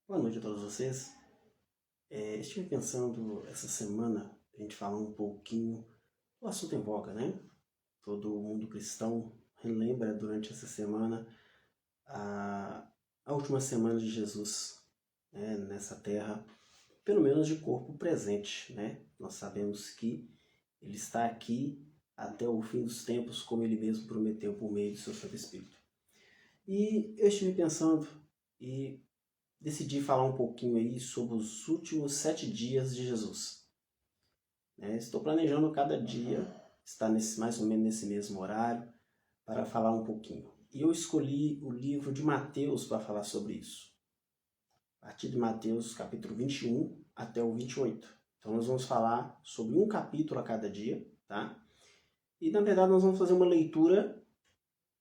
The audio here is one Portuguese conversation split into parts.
Boa noite a todos vocês. Estive pensando essa semana a gente falar um pouquinho do assunto em voga, né? Todo mundo cristão relembra durante essa semana a, a última semana de Jesus, né, nessa terra, pelo menos de corpo presente, né? Nós sabemos que ele está aqui até o fim dos tempos, como ele mesmo prometeu por meio de seu Santo Espírito. E eu estive pensando e decidi falar um pouquinho aí sobre os últimos 7 dias de Jesus. Estou planejando cada dia estar mais ou menos nesse mesmo horário para falar um pouquinho. E eu escolhi o livro de Mateus para falar sobre isso. A partir de Mateus capítulo 21 até o 28. Então nós vamos falar sobre um capítulo a cada dia, tá? E na verdade nós vamos fazer uma leitura,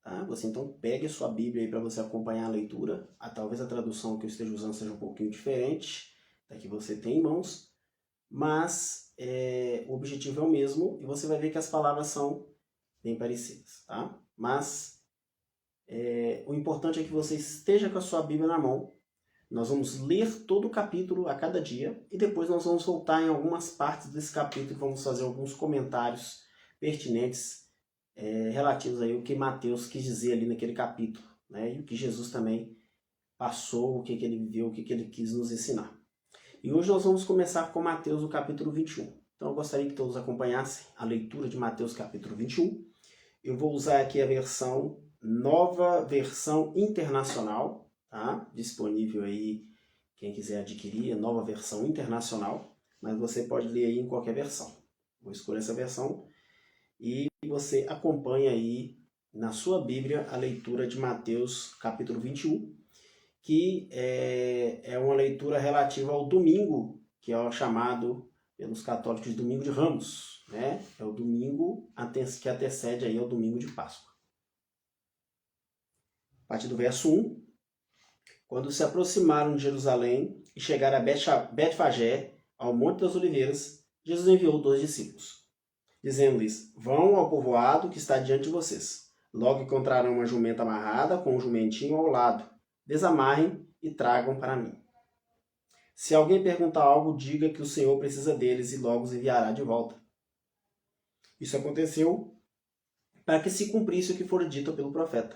tá? Você então pegue a sua Bíblia aí para você acompanhar a leitura. Talvez a tradução que eu esteja usando seja um pouquinho diferente da que você tem em mãos, mas o objetivo é o mesmo e você vai ver que as palavras são bem parecidas, tá? Mas o importante é que você esteja com a sua Bíblia na mão. Nós vamos ler todo o capítulo a cada dia e depois nós vamos voltar em algumas partes desse capítulo e vamos fazer alguns comentários pertinentes relativos aí ao que Mateus quis dizer ali naquele capítulo, né? E o que Jesus também passou, o que ele viveu, o que ele quis nos ensinar. E hoje nós vamos começar com Mateus, o capítulo 21. Então eu gostaria que todos acompanhassem a leitura de Mateus, capítulo 21. Eu vou usar aqui a versão, nova versão internacional, tá? Disponível aí, quem quiser adquirir, a nova versão internacional, mas você pode ler aí em qualquer versão. Vou escolher essa versão e você acompanha aí na sua Bíblia a leitura de Mateus, capítulo 21, que é uma leitura relativa ao domingo, que é o chamado pelos católicos de domingo de Ramos, né? É o domingo que antecede aí ao domingo de Páscoa. A partir do verso 1, quando se aproximaram de Jerusalém e chegaram a Betfagé, ao Monte das Oliveiras, Jesus enviou 2 discípulos, dizendo-lhes: vão ao povoado que está diante de vocês. Logo encontrarão uma jumenta amarrada com um jumentinho ao lado. Desamarrem e tragam para mim. Se alguém perguntar algo, diga que o Senhor precisa deles e logo os enviará de volta. Isso aconteceu para que se cumprisse o que for dito pelo profeta.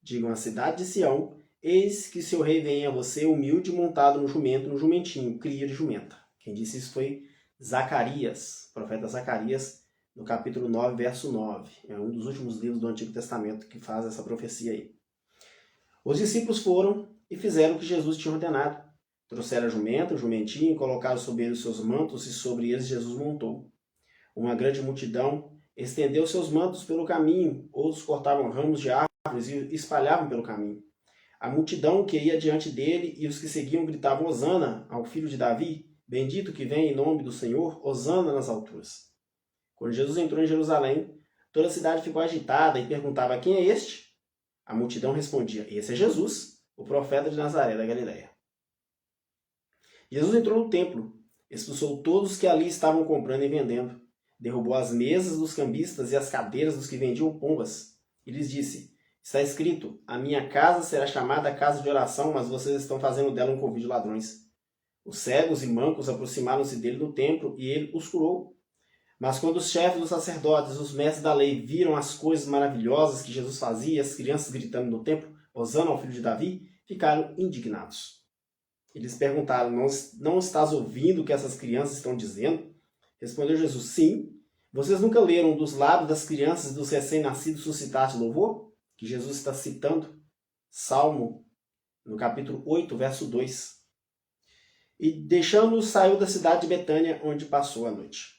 Digam à cidade de Sião: eis que seu rei vem a você, humilde, montado no jumento, no jumentinho, cria de jumenta. Quem disse isso foi Zacarias, profeta Zacarias, no capítulo 9, verso 9. É um dos últimos livros do Antigo Testamento que faz essa profecia aí. Os discípulos foram e fizeram o que Jesus tinha ordenado. Trouxeram a jumenta, o jumentinho, colocaram sobre eles seus mantos e sobre eles Jesus montou. Uma grande multidão estendeu seus mantos pelo caminho, outros cortavam ramos de árvores e espalhavam pelo caminho. A multidão que ia diante dele e os que seguiam gritavam: Hosana ao filho de Davi, bendito que vem em nome do Senhor, Hosana nas alturas. Quando Jesus entrou em Jerusalém, toda a cidade ficou agitada e perguntava: quem é este? A multidão respondia: esse é Jesus, o profeta de Nazaré da Galileia. Jesus entrou no templo, expulsou todos que ali estavam comprando e vendendo, derrubou as mesas dos cambistas e as cadeiras dos que vendiam pombas, e lhes disse: está escrito, a minha casa será chamada casa de oração, mas vocês estão fazendo dela um covil de ladrões. Os cegos e mancos aproximaram-se dele no templo, e ele os curou. Mas quando os chefes dos sacerdotes e os mestres da lei viram as coisas maravilhosas que Jesus fazia, as crianças gritando no templo, Hosana ao filho de Davi, ficaram indignados. Eles perguntaram: não estás ouvindo o que essas crianças estão dizendo? Respondeu Jesus: sim. Vocês nunca leram dos lábios das crianças e dos recém-nascidos suscitaste louvor? Que Jesus está citando Salmo, no capítulo 8, verso 2. E deixando-os, saiu da cidade de Betânia, onde passou a noite.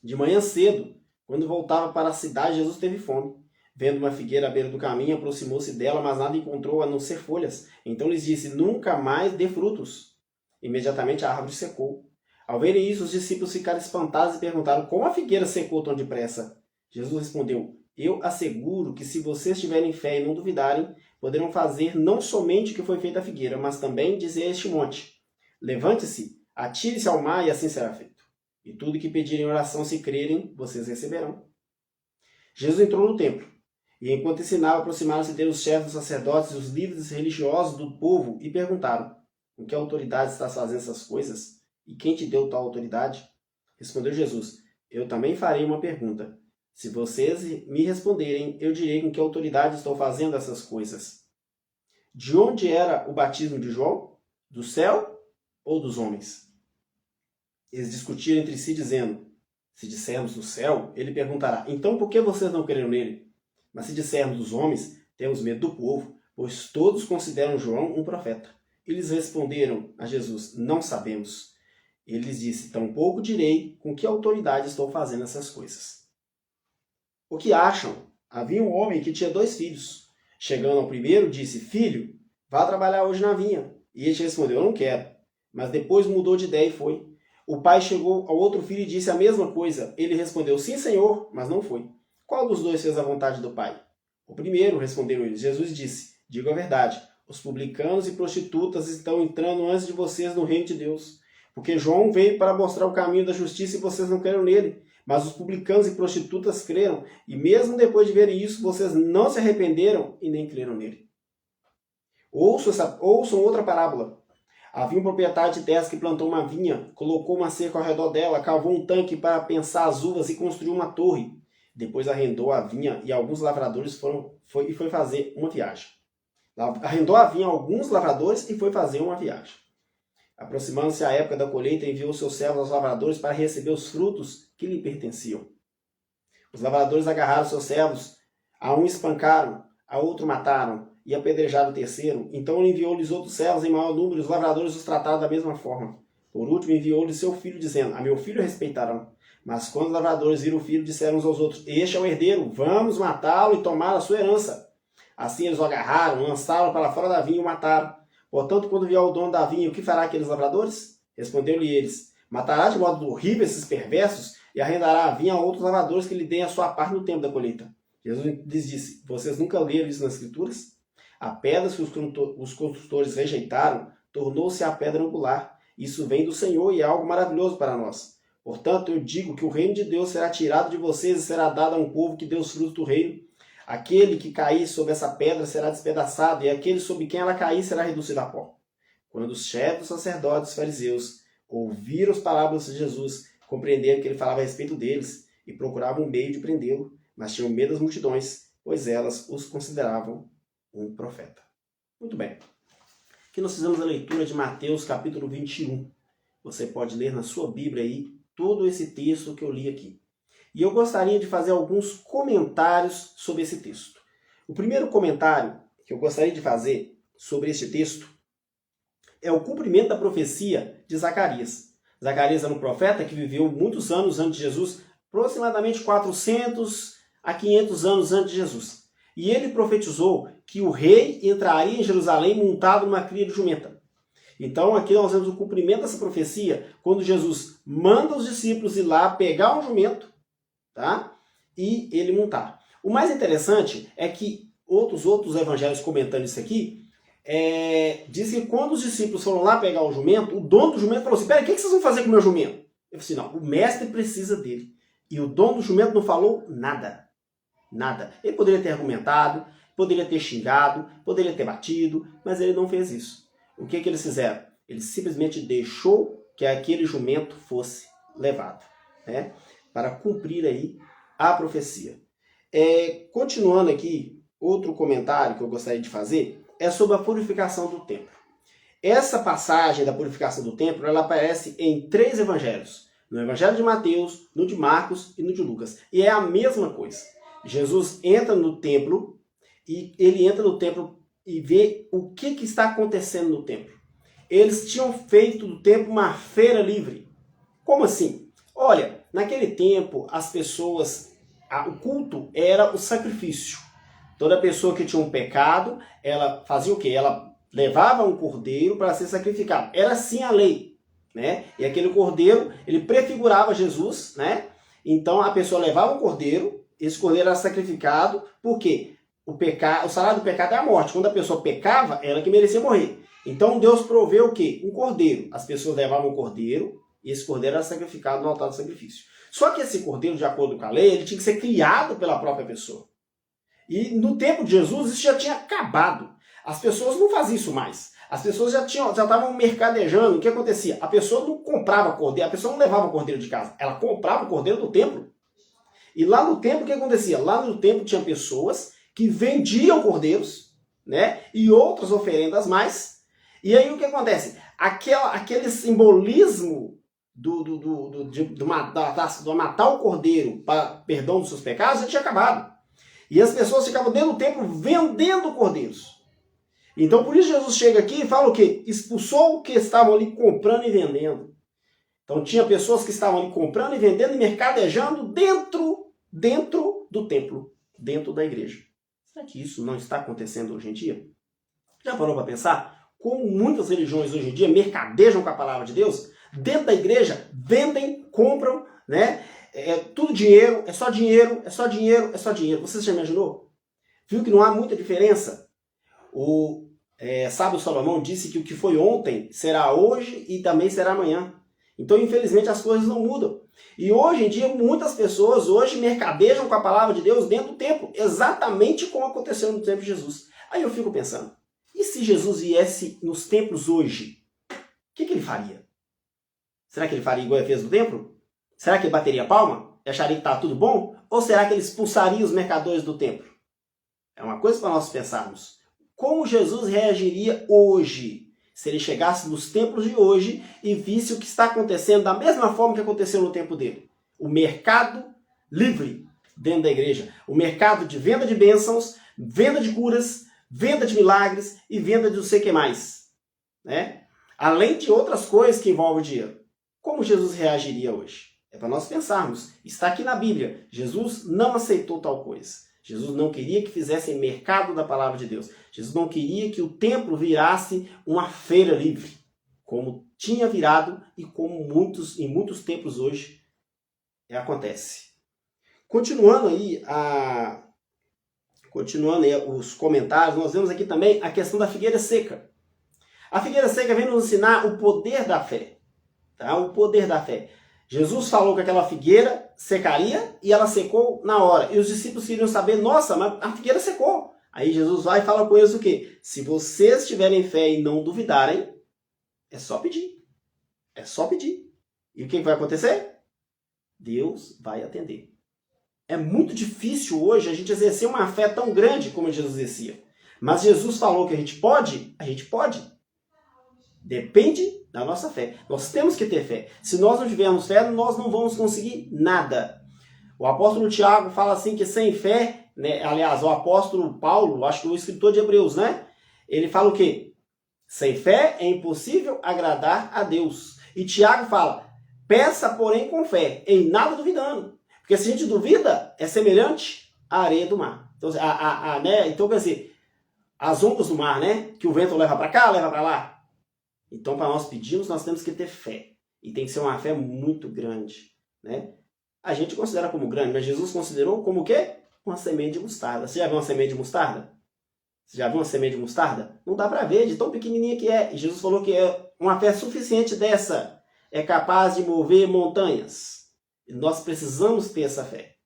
De manhã cedo, quando voltava para a cidade, Jesus teve fome. Vendo uma figueira à beira do caminho, aproximou-se dela, mas nada encontrou a não ser folhas. Então lhes disse: nunca mais dê frutos. Imediatamente a árvore secou. Ao verem isso, os discípulos ficaram espantados e perguntaram: como a figueira secou tão depressa? Jesus respondeu: eu asseguro que se vocês tiverem fé e não duvidarem, poderão fazer não somente o que foi feito à figueira, mas também dizer a este monte: levante-se, atire-se ao mar, e assim será feito. E tudo que pedirem em oração, se crerem, vocês receberão. Jesus entrou no templo, e enquanto ensinava, aproximaram-se dele os chefes dos sacerdotes e os líderes religiosos do povo e perguntaram: com que autoridade estás fazendo essas coisas? E quem te deu tal autoridade? Respondeu Jesus: eu também farei uma pergunta. Se vocês me responderem, eu direi com que autoridade estou fazendo essas coisas. De onde era o batismo de João? Do céu ou dos homens? Eles discutiram entre si, dizendo: se dissermos do céu, ele perguntará: então por que vocês não creram nele? Mas se dissermos dos homens, temos medo do povo, pois todos consideram João um profeta. Eles responderam a Jesus: não sabemos. Ele lhes disse: tampouco direi com que autoridade estou fazendo essas coisas. O que acham? Havia um homem que tinha 2 filhos. Chegando ao primeiro, disse: filho, vá trabalhar hoje na vinha. E ele respondeu: eu não quero. Mas depois mudou de ideia e foi. O pai chegou ao outro filho e disse a mesma coisa. Ele respondeu: sim, senhor, mas não foi. Qual dos 2 fez a vontade do pai? O primeiro, responderam eles. Jesus disse: digo a verdade, os publicanos e prostitutas estão entrando antes de vocês no reino de Deus. Porque João veio para mostrar o caminho da justiça e vocês não creram nele. Mas os publicanos e prostitutas creram, e mesmo depois de verem isso, vocês não se arrependeram e nem creram nele. Ouçam outra parábola. Havia um proprietário de terras que plantou uma vinha, colocou uma cerca ao redor dela, cavou um tanque para pensar as uvas e construiu uma torre. Depois arrendou a vinha e alguns lavradores foi fazer uma viagem. Arrendou a vinha a alguns lavradores e foi fazer uma viagem. Aproximando-se a época da colheita, enviou seus servos aos lavradores para receber os frutos que lhe pertenciam. Os lavradores agarraram seus servos, a um espancaram, a outro mataram e apedrejaram o terceiro. Então ele enviou-lhes outros servos em maior número, e os lavradores os trataram da mesma forma. Por último, enviou-lhes seu filho, dizendo: a meu filho respeitarão. Mas quando os lavradores viram o filho, disseram uns aos outros: este é o herdeiro, vamos matá-lo e tomar a sua herança. Assim eles o agarraram, lançaram para fora da vinha e o mataram. Portanto, quando vier o dono da vinha, o que fará aqueles lavradores? Respondeu-lhe eles: matará de modo horrível esses perversos e arrendará a vinha a outros lavradores que lhe deem a sua parte no tempo da colheita. Jesus lhes disse: vocês nunca leram isso nas Escrituras? A pedra que os construtores rejeitaram tornou-se a pedra angular. Isso vem do Senhor e é algo maravilhoso para nós. Portanto, eu digo que o reino de Deus será tirado de vocês e será dado a um povo que dê os frutos do reino. Aquele que cair sobre essa pedra será despedaçado, e aquele sobre quem ela cair será reduzido a pó. Quando os chefes dos sacerdotes fariseus ouviram as palavras de Jesus, compreenderam que ele falava a respeito deles e procuravam um meio de prendê-lo, mas tinham medo das multidões, pois elas os consideravam um profeta. Muito bem. Aqui nós fizemos a leitura de Mateus capítulo 21. Você pode ler na sua Bíblia aí todo esse texto que eu li aqui. E eu gostaria de fazer alguns comentários sobre esse texto. O primeiro comentário que eu gostaria de fazer sobre este texto é o cumprimento da profecia de Zacarias. Zacarias era um profeta que viveu muitos anos antes de Jesus, aproximadamente 400 a 500 anos antes de Jesus. E ele profetizou que o rei entraria em Jerusalém montado numa cria de jumenta. Então aqui nós vemos o cumprimento dessa profecia quando Jesus manda os discípulos ir lá pegar um jumento, tá? E ele montar. O mais interessante é que outros evangelhos comentando isso aqui, diz que quando os discípulos foram lá pegar o jumento, o dono do jumento falou assim: peraí, o que vocês vão fazer com o meu jumento? Eu falei assim: não, o mestre precisa dele. E o dono do jumento não falou nada. Nada. Ele poderia ter argumentado, poderia ter xingado, poderia ter batido, mas ele não fez isso. O que eles fizeram? Ele simplesmente deixou que aquele jumento fosse levado, né? Para cumprir aí a profecia. Continuando aqui, outro comentário que eu gostaria de fazer é sobre a purificação do templo. Essa passagem da purificação do templo, ela aparece em 3 evangelhos. No evangelho de Mateus, no de Marcos e no de Lucas. E é a mesma coisa. Jesus entra no templo e ele entra no templo e vê o que está acontecendo no templo. Eles tinham feito do templo uma feira livre. Como assim? Olha, naquele tempo as pessoas, o culto era o sacrifício. Toda pessoa que tinha um pecado, ela fazia o quê? Ela levava um cordeiro para ser sacrificado. Era assim a lei, né? E aquele cordeiro, ele prefigurava Jesus, né? Então a pessoa levava um cordeiro, esse cordeiro era sacrificado, por quê? O salário do pecado é a morte. Quando a pessoa pecava, ela que merecia morrer. Então Deus proveu o quê? Um cordeiro. As pessoas levavam um cordeiro, e esse cordeiro era sacrificado no altar do sacrifício. Só que esse cordeiro, de acordo com a lei, ele tinha que ser criado pela própria pessoa. E no tempo de Jesus isso já tinha acabado. As pessoas não faziam isso mais. As pessoas já estavam mercadejando. O que acontecia? A pessoa não comprava cordeiro, a pessoa não levava cordeiro de casa, ela comprava o cordeiro do templo. E lá no templo, o que acontecia? Lá no templo tinha pessoas que vendiam cordeiros, né? E outras oferendas mais. E aí o que acontece? Aquele simbolismo de matar o cordeiro para perdão dos seus pecados já tinha acabado. E as pessoas ficavam dentro do templo vendendo cordeiros. Então por isso Jesus chega aqui e fala o quê? Expulsou o que estavam ali comprando e vendendo. Então tinha pessoas que estavam ali comprando e vendendo e mercadejando dentro do templo, dentro da igreja. Será que isso não está acontecendo hoje em dia? Já parou para pensar? Como muitas religiões hoje em dia mercadejam com a palavra de Deus? Dentro da igreja, vendem, compram, né? É tudo dinheiro, é só dinheiro, é só dinheiro, é só dinheiro. Você já imaginou? Viu que não há muita diferença? O sábio Salomão disse que o que foi ontem será hoje e também será amanhã. Então, infelizmente, as coisas não mudam. E hoje em dia, muitas pessoas hoje mercadejam com a palavra de Deus dentro do templo, exatamente como aconteceu no tempo de Jesus. Aí eu fico pensando, e se Jesus viesse nos templos hoje, o que ele faria? Será que ele faria igual ele fez no templo? Será que ele bateria palma? Acharia que estava tudo bom? Ou será que ele expulsaria os mercadores do templo? É uma coisa para nós pensarmos. Como Jesus reagiria hoje, se ele chegasse nos templos de hoje e visse o que está acontecendo da mesma forma que aconteceu no tempo dele? O mercado livre dentro da igreja. O mercado de venda de bênçãos, venda de curas, venda de milagres e venda de não sei o que mais. Né? Além de outras coisas que envolvem o dinheiro. Como Jesus reagiria hoje? É para nós pensarmos. Está aqui na Bíblia. Jesus não aceitou tal coisa. Jesus não queria que fizessem mercado da palavra de Deus. Jesus não queria que o templo virasse uma feira livre, como tinha virado e como em muitos templos hoje acontece. Continuando aí os comentários, nós vemos aqui também a questão da figueira seca. A figueira seca vem nos ensinar o poder da fé. Tá? O poder da fé. Jesus falou que aquela figueira secaria e ela secou na hora. E os discípulos queriam saber, nossa, mas a figueira secou. Aí Jesus vai e fala com eles o quê? Se vocês tiverem fé e não duvidarem, é só pedir. É só pedir. E o que vai acontecer? Deus vai atender. É muito difícil hoje a gente exercer uma fé tão grande como Jesus exercia. Mas Jesus falou que a gente pode, Depende da nossa fé. Nós temos que ter fé. Se nós não tivermos fé, nós não vamos conseguir nada. O apóstolo Tiago fala assim que sem fé, né, aliás, o apóstolo Paulo, acho que o escritor de Hebreus, né? Ele fala o quê? Sem fé é impossível agradar a Deus. E Tiago fala, peça, porém, com fé, em nada duvidando. Porque se a gente duvida, é semelhante à areia do mar. Então, né? Então quer dizer, as ondas do mar, né? Que o vento leva para cá, leva para lá. Então, para nós pedirmos, nós temos que ter fé. E tem que ser uma fé muito grande. Né? A gente considera como grande, mas Jesus considerou como o quê? Uma semente de mostarda. Você já viu uma semente de mostarda? Você já viu uma semente de mostarda? Não dá para ver, de tão pequenininha que é. E Jesus falou que uma fé suficiente dessa é capaz de mover montanhas. E nós precisamos ter essa fé.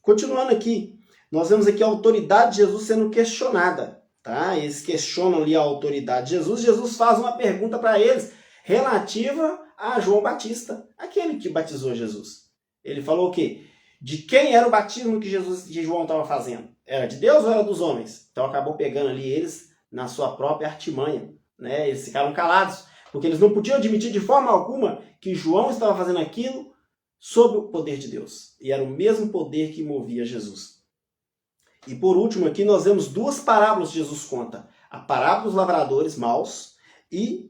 Continuando aqui, nós vemos aqui a autoridade de Jesus sendo questionada. Tá? Eles questionam ali a autoridade de Jesus. Jesus faz uma pergunta para eles relativa a João Batista, aquele que batizou Jesus. Ele falou o quê? De quem era o batismo que João estava fazendo? Era de Deus ou era dos homens? Então acabou pegando ali eles na sua própria artimanha. Né? Eles ficaram calados, porque eles não podiam admitir de forma alguma que João estava fazendo aquilo sob o poder de Deus. E era o mesmo poder que movia Jesus. E por último aqui nós vemos duas parábolas que Jesus conta. A parábola dos lavradores maus e,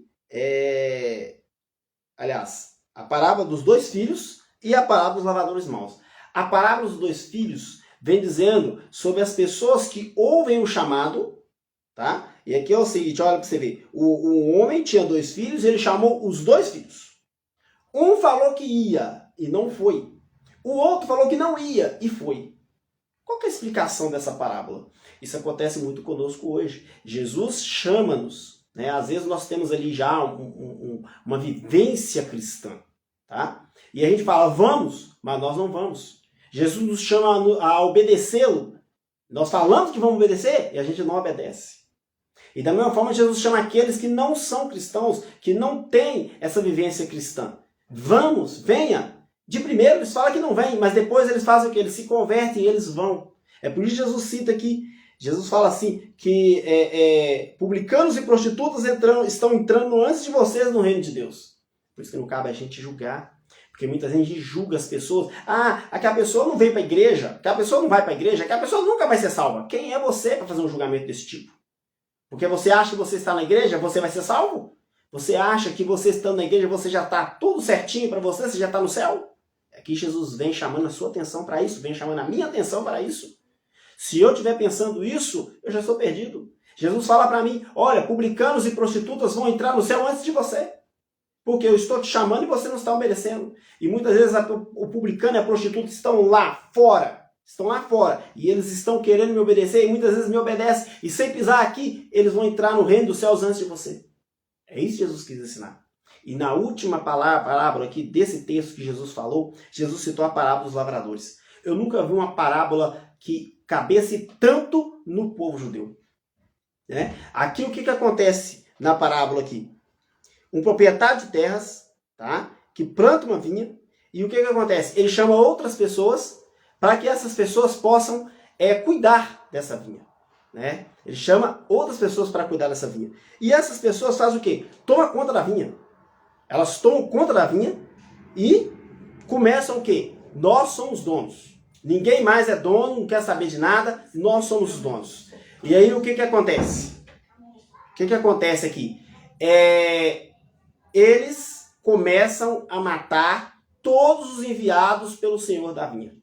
a parábola dos dois filhos e a parábola dos lavradores maus. A parábola dos dois filhos vem dizendo sobre as pessoas que ouvem o chamado, tá? E aqui é o seguinte, olha para você ver. O homem tinha dois filhos e ele chamou os dois filhos. Um falou que ia e não foi. O outro falou que não ia e foi. Qual que é a explicação dessa parábola? Isso acontece muito conosco hoje. Jesus chama-nos, né? Às vezes nós temos ali já uma vivência cristã, tá? E a gente fala, vamos, mas nós não vamos. Jesus nos chama a obedecê-lo. Nós falamos que vamos obedecer e a gente não obedece. E da mesma forma, Jesus chama aqueles que não são cristãos, que não têm essa vivência cristã. Vamos, venha. De primeiro eles falam que não vêm, mas depois eles fazem o quê? Eles se convertem e eles vão. É por isso que Jesus cita aqui, Jesus fala assim, que publicanos e prostitutas estão entrando antes de vocês no reino de Deus. Por isso que não cabe a gente julgar. Porque muitas vezes a gente julga as pessoas. Aquela pessoa não veio para a igreja, aquela pessoa não vai para a igreja, aquela pessoa nunca vai ser salva. Quem é você para fazer um julgamento desse tipo? Porque você acha que você está na igreja, você vai ser salvo? Você acha que você estando na igreja, você já está tudo certinho para você, você já está no céu? Aqui Jesus vem chamando a sua atenção para isso, vem chamando a minha atenção para isso. Se eu estiver pensando isso, eu já estou perdido. Jesus fala para mim, olha, publicanos e prostitutas vão entrar no céu antes de você. Porque eu estou te chamando e você não está obedecendo. E muitas vezes o publicano e a prostituta estão lá fora. Estão lá fora. E eles estão querendo me obedecer e muitas vezes me obedecem. E sem pisar aqui, eles vão entrar no reino dos céus antes de você. É isso que Jesus quis ensinar. E na última parábola aqui desse texto que Jesus falou, Jesus citou a parábola dos lavradores. Eu nunca vi uma parábola que cabesse tanto no povo judeu. Né? Aqui o que acontece na parábola aqui? Um proprietário de terras, tá? Que planta uma vinha, e o que acontece? Ele chama outras pessoas para que essas pessoas possam cuidar dessa vinha. Né? Ele chama outras pessoas para cuidar dessa vinha. E essas pessoas fazem o quê? Tomam conta da vinha. Elas tomam conta da vinha e começam o quê? Nós somos donos. Ninguém mais é dono, não quer saber de nada, nós somos os donos. E aí o que acontece? O que acontece aqui? Eles começam a matar todos os enviados pelo Senhor da vinha.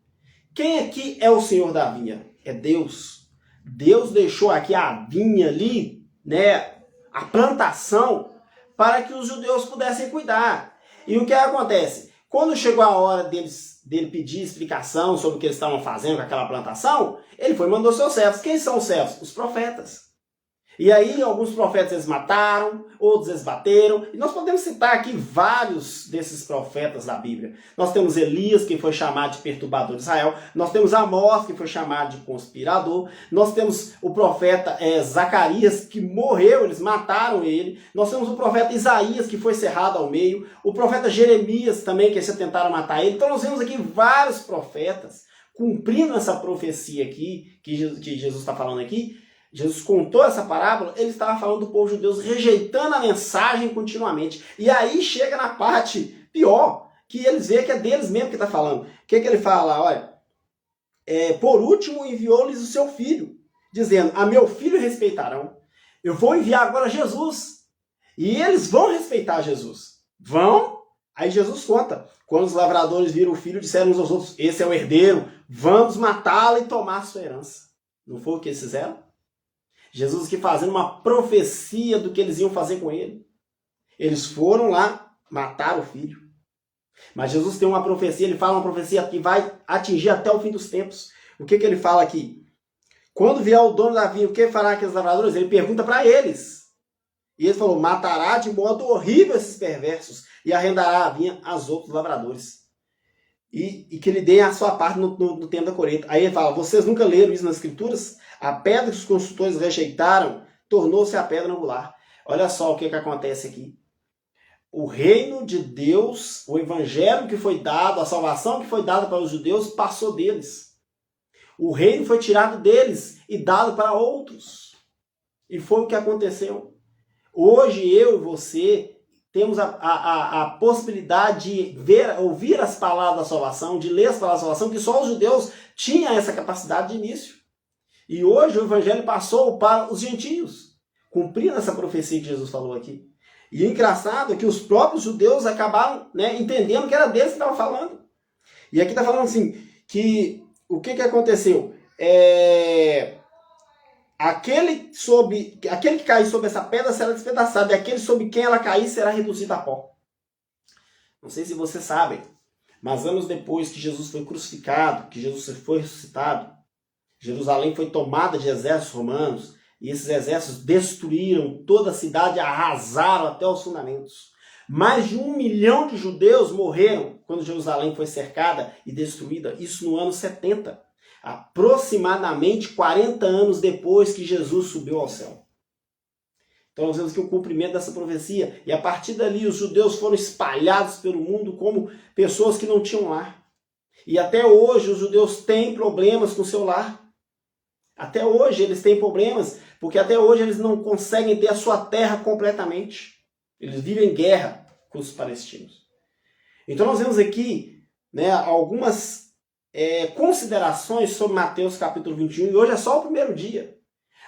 Quem aqui é o Senhor da vinha? É Deus. Deus deixou aqui a vinha ali, né, a plantação, para que os judeus pudessem cuidar. E o que acontece? Quando chegou a hora dele pedir explicação sobre o que eles estavam fazendo com aquela plantação, ele foi e mandou seus servos. Quem são os servos? Os profetas. E aí alguns profetas eles mataram, outros eles bateram. E nós podemos citar aqui vários desses profetas da Bíblia. Nós temos Elias, que foi chamado de perturbador de Israel. Nós temos Amós, que foi chamado de conspirador. Nós temos o profeta Zacarias, que morreu, eles mataram ele. Nós temos o profeta Isaías, que foi cerrado ao meio. O profeta Jeremias também, que eles tentaram matar ele. Então nós vemos aqui vários profetas cumprindo essa profecia aqui, que Jesus está falando aqui. Jesus contou essa parábola, ele estava falando do povo judeu rejeitando a mensagem continuamente. E aí chega na parte pior, que eles veem que é deles mesmo que está falando. O que ele fala? Olha, por último enviou-lhes o seu filho, dizendo, a meu filho respeitarão. Eu vou enviar agora Jesus. E eles vão respeitar Jesus. Vão? Aí Jesus conta. Quando os lavradores viram o filho, disseram uns aos outros, esse é o herdeiro, vamos matá-lo e tomar a sua herança. Não foi o que eles fizeram? Jesus aqui fazendo uma profecia do que eles iam fazer com ele. Eles foram lá matar o filho. Mas Jesus tem uma profecia, ele fala uma profecia que vai atingir até o fim dos tempos. O que ele fala aqui? Quando vier o dono da vinha, o que fará aqueles lavradores? Ele pergunta para eles. E ele falou, matará de modo horrível esses perversos e arrendará a vinha aos outros lavradores. E que lhe deem a sua parte no tempo da colheita. Aí ele fala, vocês nunca leram isso nas escrituras? A pedra que os construtores rejeitaram tornou-se a pedra angular. Olha só o que acontece aqui. O reino de Deus, o evangelho que foi dado, a salvação que foi dada para os judeus, passou deles. O reino foi tirado deles e dado para outros. E foi o que aconteceu. Hoje eu e você temos a possibilidade de ouvir as palavras da salvação, de ler as palavras da salvação, que só os judeus tinham essa capacidade de início. E hoje o evangelho passou para os gentios, cumprindo essa profecia que Jesus falou aqui. E o engraçado é que os próprios judeus acabaram, entendendo que era deles que estava falando. E aqui está falando assim, que o que aconteceu? Aquele que cair sobre essa pedra será despedaçado, e aquele sobre quem ela cair será reduzido a pó. Não sei se vocês sabem, mas anos depois que Jesus foi crucificado, que Jesus foi ressuscitado, Jerusalém foi tomada de exércitos romanos, e esses exércitos destruíram toda a cidade, arrasaram até os fundamentos. Mais de 1 milhão de judeus morreram quando Jerusalém foi cercada e destruída, isso no ano 70. Aproximadamente 40 anos depois que Jesus subiu ao céu. Então nós vemos que o cumprimento dessa profecia, e a partir dali os judeus foram espalhados pelo mundo como pessoas que não tinham lar. E até hoje os judeus têm problemas com o seu lar. Até hoje eles têm problemas, porque até hoje eles não conseguem ter a sua terra completamente. Eles vivem em guerra com os palestinos. Então nós vemos aqui, né, algumas considerações sobre Mateus capítulo 21, e hoje é só o primeiro dia.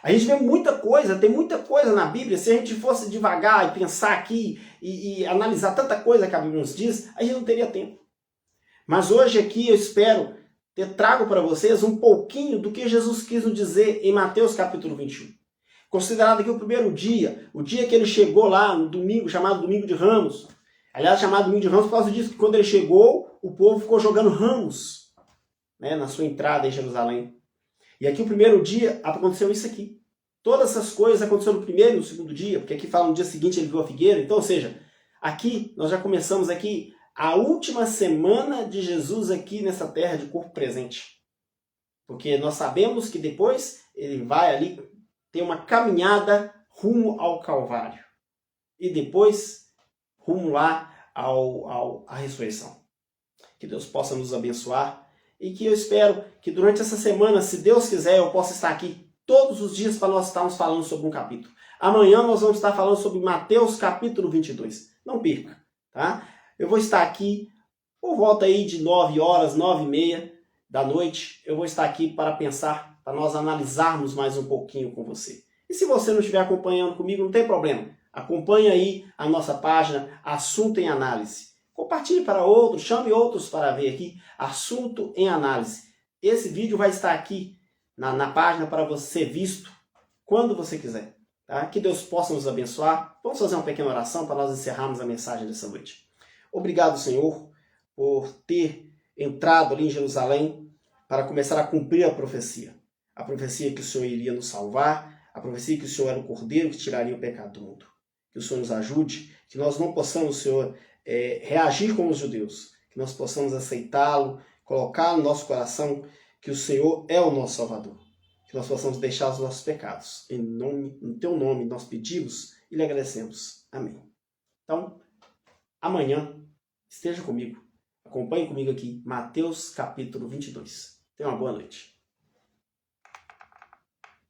A gente vê muita coisa, tem muita coisa na Bíblia. Se a gente fosse devagar e pensar aqui e analisar tanta coisa que a Bíblia nos diz, a gente não teria tempo. Mas hoje aqui eu espero trago para vocês um pouquinho do que Jesus quis nos dizer em Mateus capítulo 21. Considerado aqui o primeiro dia, o dia que ele chegou lá no domingo, chamado Domingo de Ramos. Aliás, chamado Domingo de Ramos por causa disso, que quando ele chegou, o povo ficou jogando ramos, né, na sua entrada em Jerusalém. E aqui o primeiro dia aconteceu isso aqui. Todas essas coisas aconteceram no primeiro e no segundo dia, porque aqui fala no dia seguinte ele viu a figueira. Então, ou seja, aqui nós já começamos aqui a última semana de Jesus aqui nessa terra de corpo presente. Porque nós sabemos que depois ele vai ali ter uma caminhada rumo ao Calvário. E depois rumo lá à ressurreição. Que Deus possa nos abençoar. E que eu espero que durante essa semana, se Deus quiser, eu possa estar aqui todos os dias para nós estarmos falando sobre um capítulo. Amanhã nós vamos estar falando sobre Mateus capítulo 22. Não perca, tá? Eu vou estar aqui por volta aí de 9 horas, 9h30 da noite. Eu vou estar aqui para pensar, para nós analisarmos mais um pouquinho com você. E se você não estiver acompanhando comigo, não tem problema. Acompanhe aí a nossa página Assunto em Análise. Compartilhe para outros, chame outros para ver aqui, Assunto em Análise. Esse vídeo vai estar aqui na página para você ser visto quando você quiser. Tá? Que Deus possa nos abençoar. Vamos fazer uma pequena oração para nós encerrarmos a mensagem dessa noite. Obrigado, Senhor, por ter entrado ali em Jerusalém para começar a cumprir a profecia. A profecia que o Senhor iria nos salvar, a profecia que o Senhor era o Cordeiro que tiraria o pecado do mundo. Que o Senhor nos ajude, que nós não possamos, Senhor, reagir como os judeus, que nós possamos aceitá-lo, colocar no nosso coração que o Senhor é o nosso Salvador, que nós possamos deixar os nossos pecados. No teu nome nós pedimos e lhe agradecemos. Amém. Então, amanhã, esteja comigo, acompanhe comigo aqui, Mateus capítulo 22. Tenha uma boa noite.